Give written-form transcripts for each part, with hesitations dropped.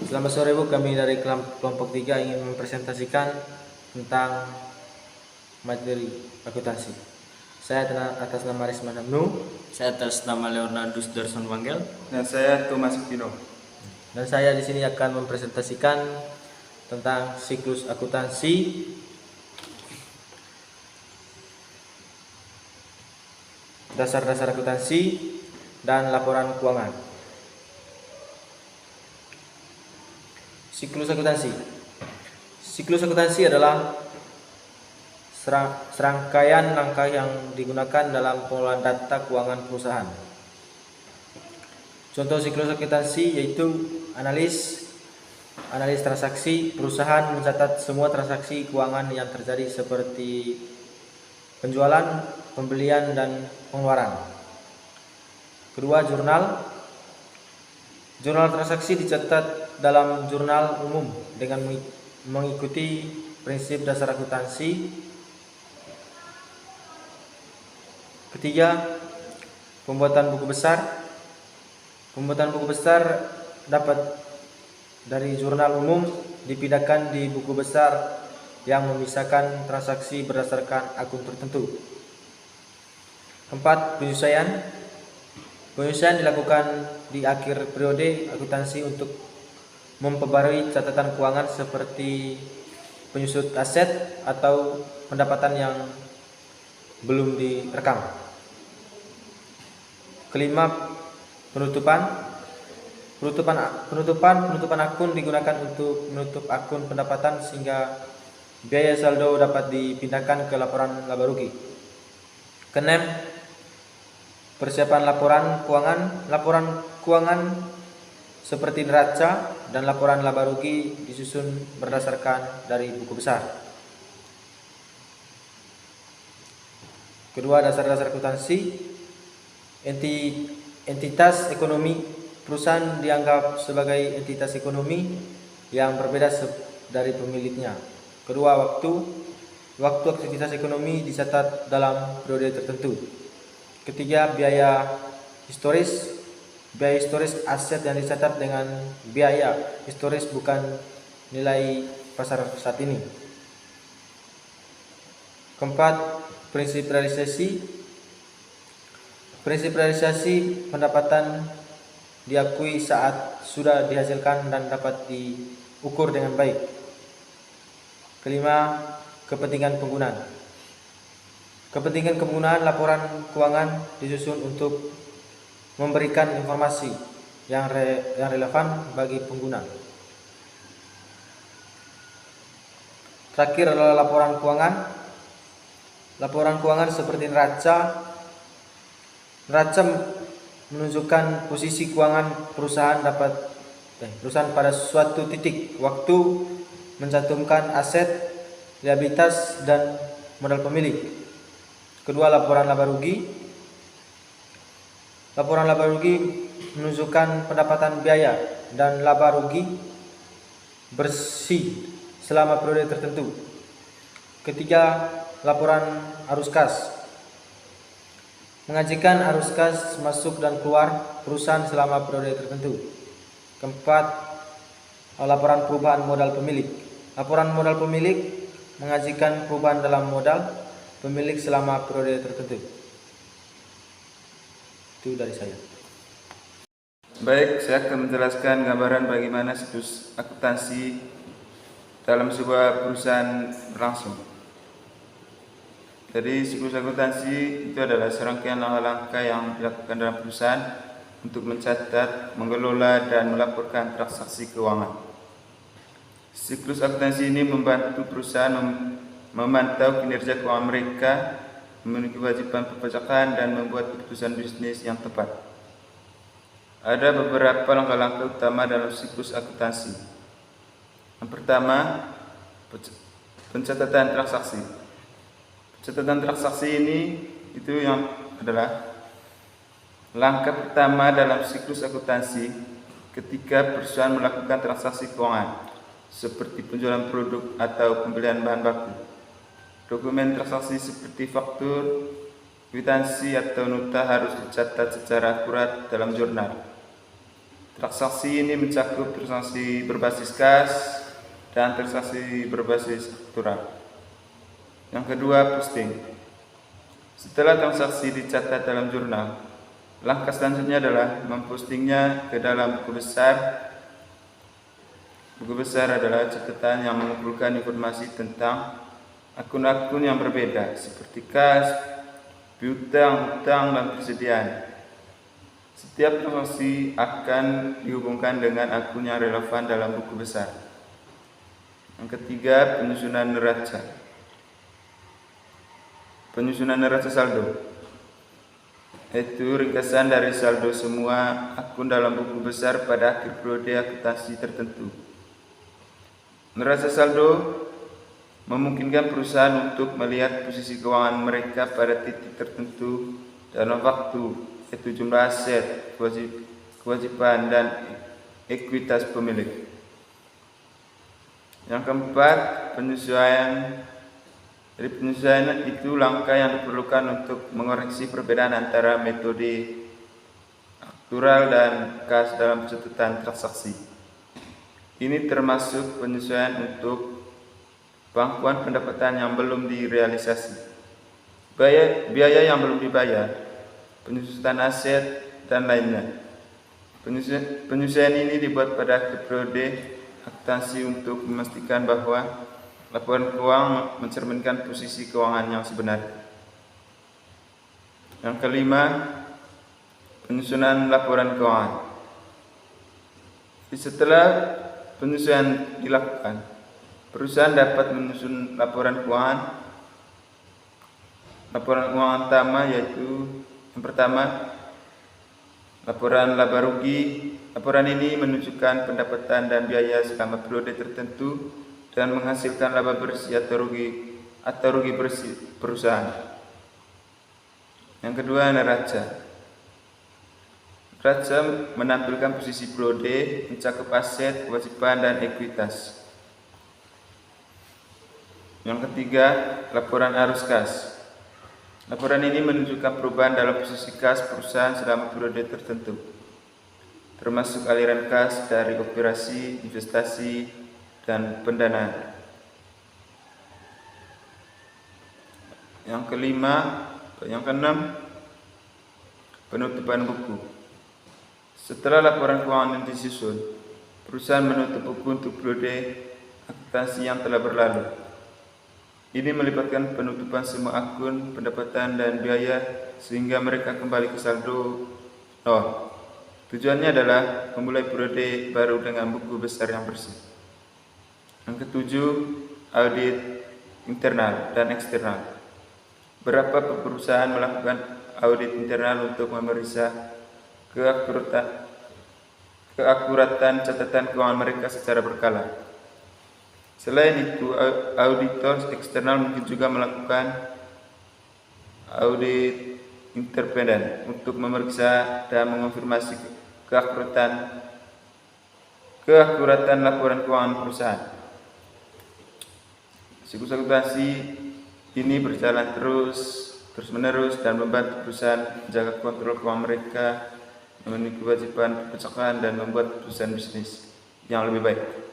Selamat sore Bu, kami dari kelompok 3 ingin mempresentasikan tentang materi akuntansi. Saya atas nama Risman Hamnu. Saya atas nama Leonardus Darson Wanggel. Dan saya Thomas Pino. Dan saya di sini akan mempresentasikan tentang siklus akuntansi, dasar-dasar akuntansi, dan laporan keuangan. Siklus akuntansi. Siklus akuntansi adalah serangkaian langkah yang digunakan dalam pengelolaan data keuangan perusahaan. Contoh siklus akuntansi yaitu analis transaksi. Perusahaan mencatat semua transaksi keuangan yang terjadi seperti penjualan, pembelian, dan pengeluaran. Kedua, jurnal transaksi dicatat dalam jurnal umum dengan mengikuti prinsip dasar akuntansi. Ketiga, pembuatan buku besar. Pembuatan buku besar dapat dari jurnal umum dipindahkan di buku besar yang memisahkan transaksi berdasarkan akun tertentu. Keempat, penyesuaian. Penyesuaian dilakukan di akhir periode akuntansi untuk memperbarui catatan keuangan seperti penyusut aset atau pendapatan yang belum direkam. Kelima, penutupan akun digunakan untuk menutup akun pendapatan sehingga biaya saldo dapat dipindahkan ke laporan laba rugi. Keenam, persiapan laporan keuangan. Laporan keuangan seperti neraca dan laporan laba rugi disusun berdasarkan dari buku besar. Kedua, dasar-dasar akuntansi. Entitas ekonomi. Perusahaan dianggap sebagai entitas ekonomi yang berbeda dari pemiliknya. Kedua, waktu aktivitas ekonomi dicatat dalam periode tertentu. Ketiga, biaya historis. Biaya historis aset yang dicatat dengan biaya historis bukan nilai pasar saat ini. Keempat, prinsip realisasi. Prinsip realisasi pendapatan diakui saat sudah dihasilkan dan dapat diukur dengan baik. Kelima, kepentingan penggunaan. Kepentingan penggunaan laporan keuangan disusun untuk memberikan informasi yang relevan bagi pengguna. Terakhir adalah laporan keuangan. Laporan keuangan seperti neraca menunjukkan posisi keuangan perusahaan pada suatu titik waktu, mencantumkan aset, liabilitas, dan modal pemilik. Kedua, laporan laba rugi. Laporan laba rugi menunjukkan pendapatan biaya dan laba rugi bersih selama periode tertentu. Ketiga, laporan arus kas. Mengajikan arus kas masuk dan keluar perusahaan selama periode tertentu. Keempat, laporan perubahan modal pemilik. Laporan modal pemilik mengajikan perubahan dalam modal pemilik selama periode tertentu. Itu dari saya. Baik, saya akan menjelaskan gambaran bagaimana siklus akuntansi dalam sebuah perusahaan berlangsung. Jadi siklus akuntansi itu adalah serangkaian langkah-langkah yang dilakukan dalam perusahaan untuk mencatat, mengelola, dan melaporkan transaksi keuangan. Siklus akuntansi ini membantu perusahaan memantau kinerja keuangan mereka, memenuhi kewajiban perpajakan, dan membuat keputusan bisnis yang tepat. Ada beberapa langkah-langkah utama dalam siklus akuntansi. Yang pertama, pencatatan transaksi. Pencatatan transaksi ini itu yang adalah langkah pertama dalam siklus akuntansi ketika perusahaan melakukan transaksi keuangan seperti penjualan produk atau pembelian bahan baku. Dokumen transaksi seperti faktur, kwitansi, atau nota harus dicatat secara akurat dalam jurnal. Transaksi ini mencakup transaksi berbasis kas dan transaksi berbasis faktura. Yang kedua, posting. Setelah transaksi dicatat dalam jurnal, langkah selanjutnya adalah mempostingnya ke dalam buku besar. Buku besar adalah catatan yang mengumpulkan informasi tentang akun-akun yang berbeda seperti kas, piutang, hutang, dan persediaan. Setiap transaksi akan dihubungkan dengan akun yang relevan dalam buku besar. Yang ketiga, penyusunan neraca. Penyusunan neraca saldo, yaitu ringkasan dari saldo semua akun dalam buku besar pada akhir periode akuntansi tertentu. Neraca saldo memungkinkan perusahaan untuk melihat posisi keuangan mereka pada titik tertentu dalam waktu, yaitu jumlah aset, kewajiban, dan ekuitas pemilik. Yang keempat, penyesuaian. Jadi penyesuaian itu langkah yang diperlukan untuk mengoreksi perbedaan antara metode aktual dan kas dalam catatan transaksi. Ini termasuk penyesuaian untuk pangkuan pendapatan yang belum direalisasi, biaya yang belum dibayar, penyusutan aset, dan lainnya. Penyesuaian ini dibuat pada akhir periode akuntansi untuk memastikan bahwa laporan keuangan mencerminkan posisi keuangan yang sebenarnya. Yang kelima, penyusunan laporan keuangan. Setelah penyesuaian dilakukan, perusahaan dapat menyusun laporan keuangan. Laporan keuangan utama yaitu yang pertama, laporan laba rugi. Laporan ini menunjukkan pendapatan dan biaya selama periode tertentu dan menghasilkan laba bersih atau rugi bersih perusahaan. Yang kedua, neraca. Neraca menampilkan posisi periode, mencakup aset, kewajiban, dan ekuitas. Yang ketiga, laporan arus kas. Laporan ini menunjukkan perubahan dalam posisi kas perusahaan selama periode tertentu, termasuk aliran kas dari operasi, investasi, dan pendanaan. Yang keenam, penutupan buku. Setelah laporan keuangan disusun, perusahaan menutup buku untuk periode akuntansi yang telah berlalu. Ini melibatkan penutupan semua akun, pendapatan, dan biaya sehingga mereka kembali ke saldo nol. Tujuannya adalah memulai periode baru dengan buku besar yang bersih. Yang ketujuh, audit internal dan eksternal. Beberapa perusahaan melakukan audit internal untuk memeriksa keakuratan catatan keuangan mereka secara berkala. Selain itu, auditor eksternal mungkin juga melakukan audit independen untuk memeriksa dan mengonfirmasi keakuratan laporan keuangan perusahaan. Siklus akuntansi ini berjalan terus-menerus dan membantu perusahaan menjaga kontrol keuangan mereka, memenuhi kewajiban perpajakan, dan membuat perusahaan bisnis yang lebih baik.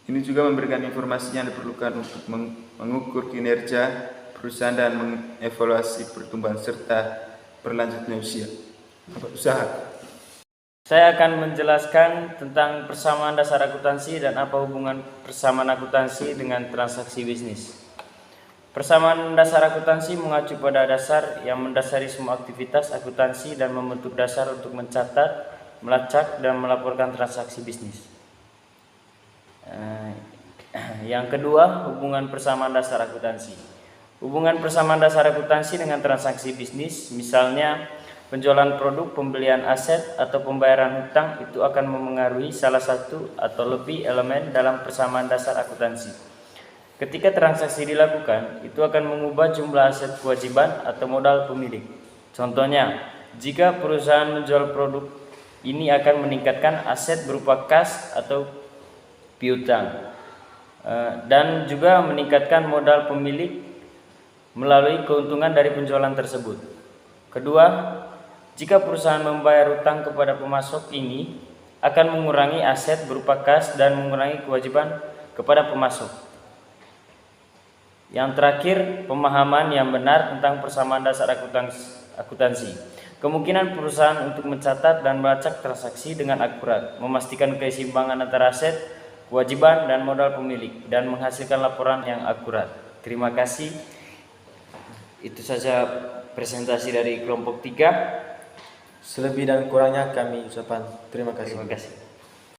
Ini juga memberikan informasi yang diperlukan untuk mengukur kinerja perusahaan dan mengevaluasi pertumbuhan serta berlanjutnya usaha. Saya akan menjelaskan tentang persamaan dasar akuntansi dan apa hubungan persamaan akuntansi dengan transaksi bisnis. Persamaan dasar akuntansi mengacu pada dasar yang mendasari semua aktivitas akuntansi dan membentuk dasar untuk mencatat, melacak, dan melaporkan transaksi bisnis. Yang kedua, hubungan persamaan dasar akuntansi. Hubungan persamaan dasar akuntansi dengan transaksi bisnis, misalnya penjualan produk, pembelian aset, atau pembayaran hutang, itu akan memengaruhi salah satu atau lebih elemen dalam persamaan dasar akuntansi. Ketika transaksi dilakukan, itu akan mengubah jumlah aset kewajiban atau modal pemilik. Contohnya, jika perusahaan menjual produk, ini akan meningkatkan aset berupa kas atau piutang, dan juga meningkatkan modal pemilik melalui keuntungan dari penjualan tersebut. Kedua, jika perusahaan membayar hutang kepada pemasok, ini akan mengurangi aset berupa kas dan mengurangi kewajiban kepada pemasok. Yang terakhir, pemahaman yang benar tentang persamaan dasar akuntansi. Kemungkinan perusahaan untuk mencatat dan melacak transaksi dengan akurat, memastikan keseimbangan antara aset, kewajiban, dan modal pemilik, dan menghasilkan laporan yang akurat. Terima kasih. Itu saja presentasi dari kelompok 3. Selebih dan kurangnya kami ucapkan terima kasih. Terima kasih.